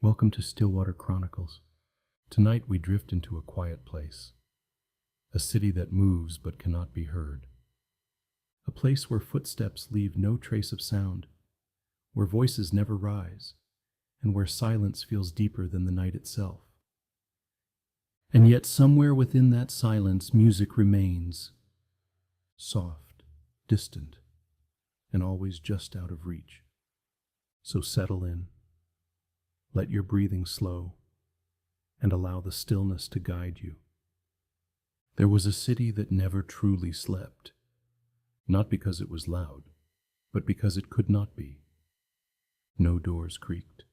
Welcome to Stillwater Chronicles. Tonight we drift into a quiet place, a city that moves but cannot be heard, a place where footsteps leave no trace of sound, where voices never rise, and where silence feels deeper than the night itself. And yet somewhere within that silence music remains, soft, distant, and always just out of reach. So settle in. Let your breathing slow, and allow the stillness to guide you. There was a city that never truly slept, not because it was loud, but because it could not be. No doors creaked,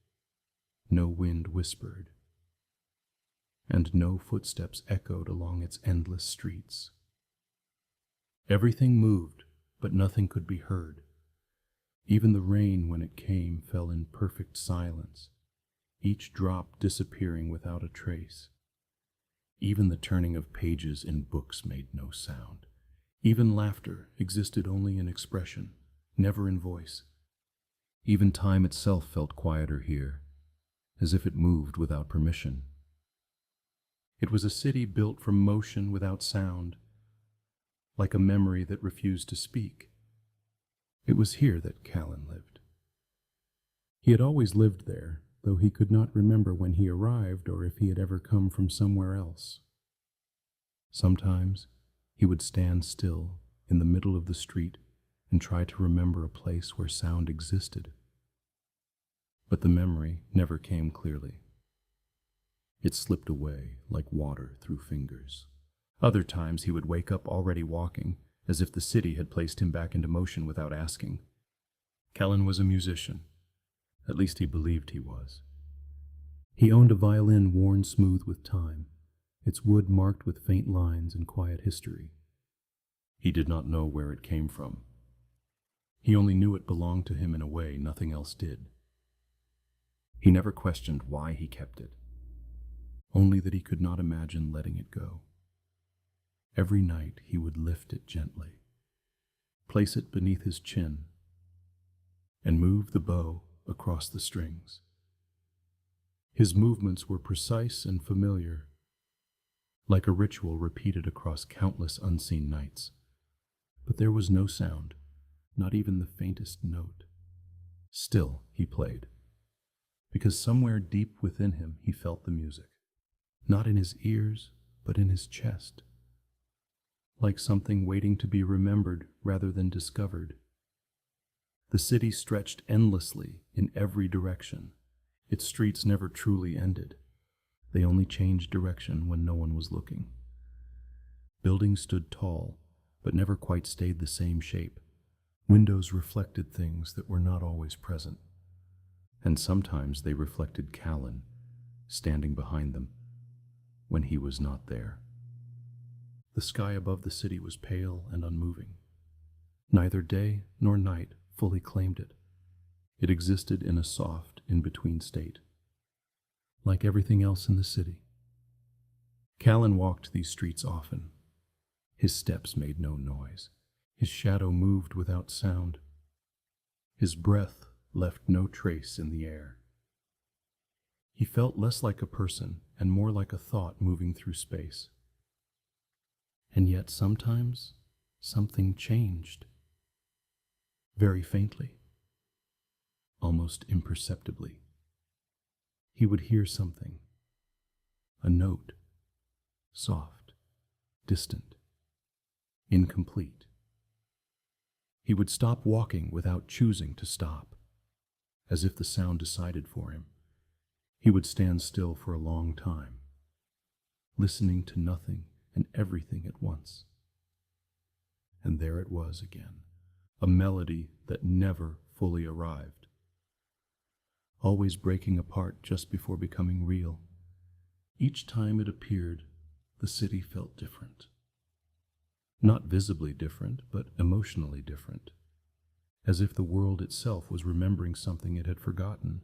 no wind whispered, and no footsteps echoed along its endless streets. Everything moved, but nothing could be heard. Even the rain, when it came, fell in perfect silence, each drop disappearing without a trace. Even the turning of pages in books made no sound. Even laughter existed only in expression, never in voice. Even time itself felt quieter here, as if it moved without permission. It was a city built from motion without sound, like a memory that refused to speak. It was here that Calen lived. He had always lived there, though he could not remember when he arrived or if he had ever come from somewhere else. Sometimes he would stand still in the middle of the street and try to remember a place where sound existed. But the memory never came clearly. It slipped away like water through fingers. Other times he would wake up already walking, as if the city had placed him back into motion without asking. Calen was a musician. At least he believed he was. He owned a violin worn smooth with time, its wood marked with faint lines and quiet history. He did not know where it came from. He only knew it belonged to him in a way nothing else did. He never questioned why he kept it, only that he could not imagine letting it go. Every night he would lift it gently, place it beneath his chin, and move the bow across the strings. His movements were precise and familiar, like a ritual repeated across countless unseen nights. But there was no sound, not even the faintest note. Still he played, because somewhere deep within him he felt the music, not in his ears, but in his chest, like something waiting to be remembered rather than discovered. The city stretched endlessly in every direction. Its streets never truly ended. They only changed direction when no one was looking. Buildings stood tall, but never quite stayed the same shape. Windows reflected things that were not always present. And sometimes they reflected Calen, standing behind them, when he was not there. The sky above the city was pale and unmoving. Neither day nor night fully claimed it. It existed in a soft, in-between state, like everything else in the city. Calen walked these streets often. His steps made no noise. His shadow moved without sound. His breath left no trace in the air. He felt less like a person and more like a thought moving through space. And yet sometimes something changed. Very faintly, almost imperceptibly. He would hear something, a note, soft, distant, incomplete. He would stop walking without choosing to stop, as if the sound decided for him. He would stand still for a long time, listening to nothing and everything at once. And there it was again. A melody that never fully arrived, always breaking apart just before becoming real. Each time it appeared, the city felt different. Not visibly different, but emotionally different, as if the world itself was remembering something it had forgotten,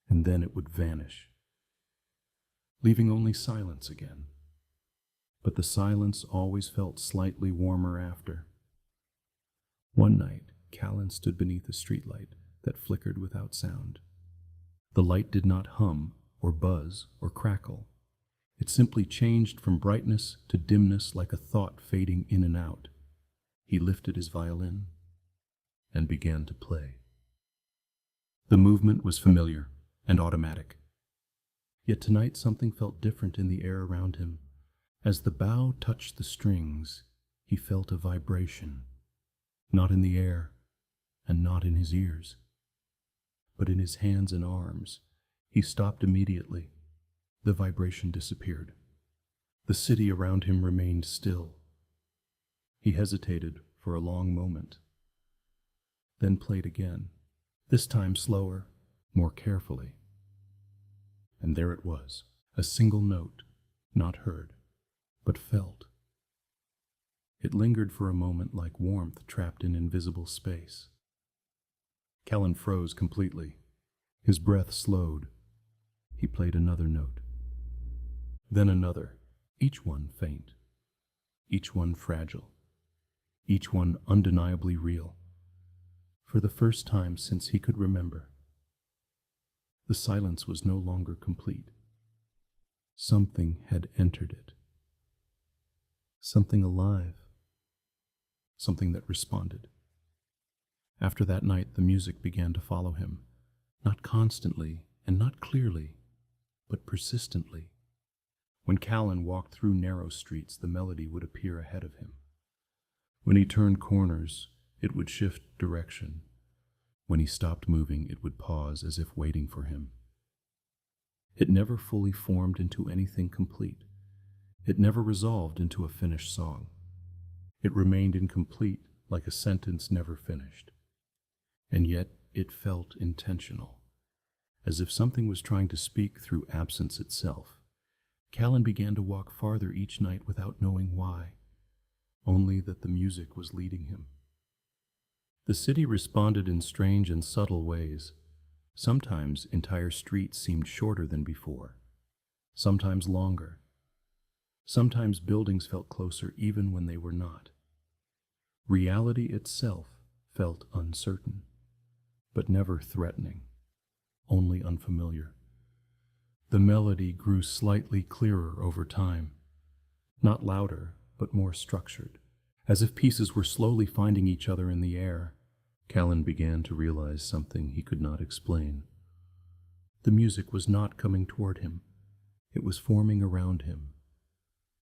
and then it would vanish, leaving only silence again. But the silence always felt slightly warmer after. One night, Calen stood beneath a streetlight that flickered without sound. The light did not hum or buzz or crackle. It simply changed from brightness to dimness like a thought fading in and out. He lifted his violin and began to play. The movement was familiar and automatic. Yet tonight something felt different in the air around him. As the bow touched the strings, he felt a vibration, not in the air and not in his ears, but in his hands and arms. He stopped immediately. The vibration disappeared. The city around him remained still. He hesitated for a long moment, then played again, this time slower, more carefully. And there it was, a single note, not heard, but felt. It lingered for a moment like warmth trapped in invisible space. Calen froze completely. His breath slowed. He played another note. Then another, each one faint, each one fragile, each one undeniably real. For the first time since he could remember, the silence was no longer complete. Something had entered it. Something alive. Something that responded. After that night, the music began to follow him, not constantly and not clearly, but persistently. When Calen walked through narrow streets, the melody would appear ahead of him. When he turned corners, it would shift direction. When he stopped moving, it would pause as if waiting for him. It never fully formed into anything complete. It never resolved into a finished song. It remained incomplete, like a sentence never finished. And yet it felt intentional, as if something was trying to speak through absence itself. Calen began to walk farther each night without knowing why, only that the music was leading him. The city responded in strange and subtle ways. Sometimes entire streets seemed shorter than before, sometimes longer. Sometimes buildings felt closer even when they were not. Reality itself felt uncertain, but never threatening, only unfamiliar. The melody grew slightly clearer over time, not louder, but more structured, as if pieces were slowly finding each other in the air. Calen began to realize something he could not explain. The music was not coming toward him. It was forming around him,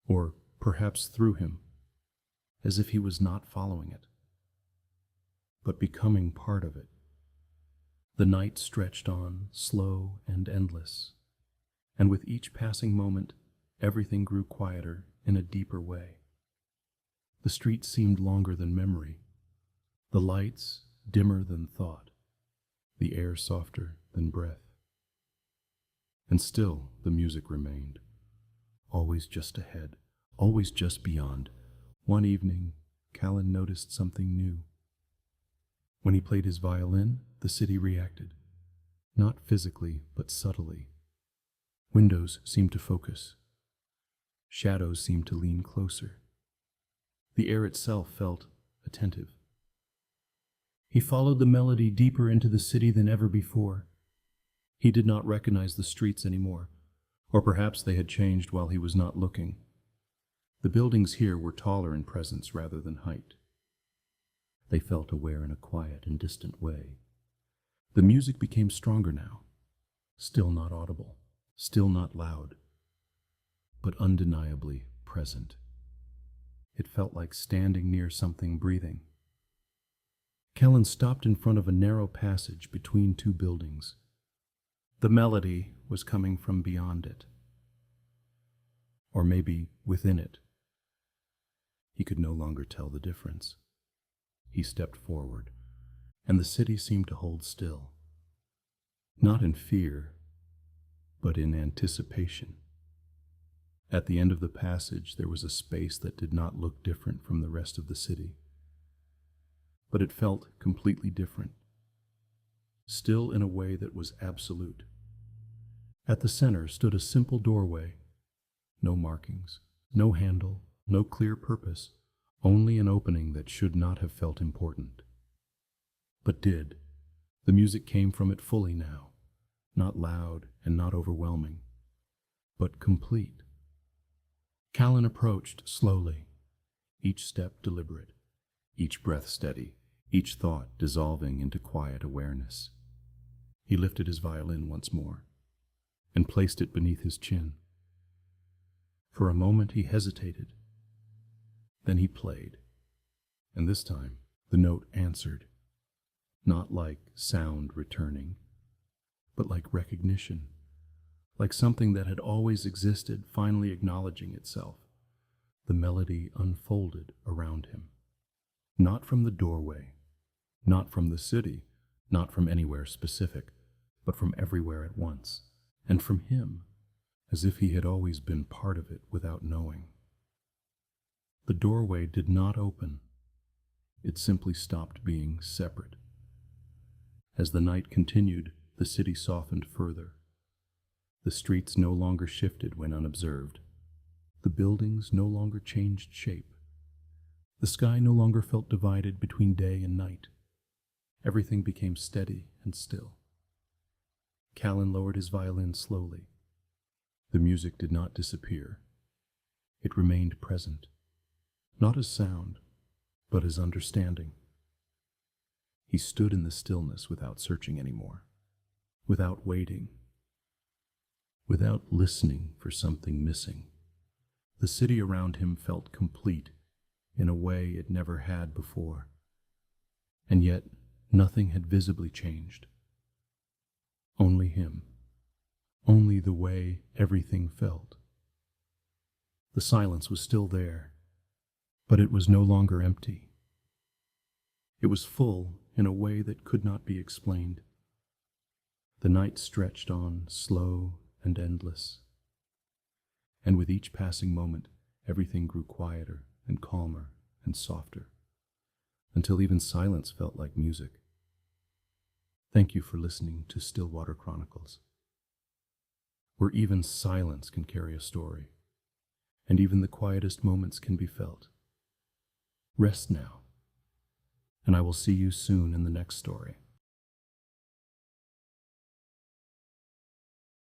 or perhaps through him, as if he was not following it, but becoming part of it. The night stretched on, slow and endless, and with each passing moment, everything grew quieter in a deeper way. The streets seemed longer than memory, the lights dimmer than thought, the air softer than breath. And still the music remained, always just ahead, always just beyond. One evening, Calen noticed something new. When he played his violin, the city reacted, not physically, but subtly. Windows seemed to focus. Shadows seemed to lean closer. The air itself felt attentive. He followed the melody deeper into the city than ever before. He did not recognize the streets anymore, or perhaps they had changed while he was not looking. The buildings here were taller in presence rather than height. They felt aware in a quiet and distant way. The music became stronger now, still not audible, still not loud, but undeniably present. It felt like standing near something breathing. Calen stopped in front of a narrow passage between two buildings. The melody was coming from beyond it, or maybe within it. He could no longer tell the difference. He stepped forward, and the city seemed to hold still, not in fear, but in anticipation. At the end of the passage, there was a space that did not look different from the rest of the city, but it felt completely different, still in a way that was absolute. At the center stood a simple doorway, no markings, no handle, no clear purpose, only an opening that should not have felt important, but did. The music came from it fully now, not loud and not overwhelming, but complete. Calen approached slowly, each step deliberate, each breath steady, each thought dissolving into quiet awareness. He lifted his violin once more and placed it beneath his chin. For a moment he hesitated. Then he played, and this time the note answered, not like sound returning, but like recognition, like something that had always existed finally acknowledging itself. The melody unfolded around him, not from the doorway, not from the city, not from anywhere specific, but from everywhere at once, and from him, as if he had always been part of it without knowing. The doorway did not open. It simply stopped being separate. As the night continued, the city softened further. The streets no longer shifted when unobserved. The buildings no longer changed shape. The sky no longer felt divided between day and night. Everything became steady and still. Calen lowered his violin slowly. The music did not disappear. It remained present, not as sound, but as understanding. He stood in the stillness without searching anymore, without waiting, without listening for something missing. The city around him felt complete in a way it never had before, and yet nothing had visibly changed. Only him, only the way everything felt. The silence was still there, but it was no longer empty. It was full in a way that could not be explained. The night stretched on, slow and endless, and with each passing moment, everything grew quieter and calmer and softer, until even silence felt like music. Thank you for listening to Stillwater Chronicles, where even silence can carry a story, and even the quietest moments can be felt. Rest now, and I will see you soon in the next story.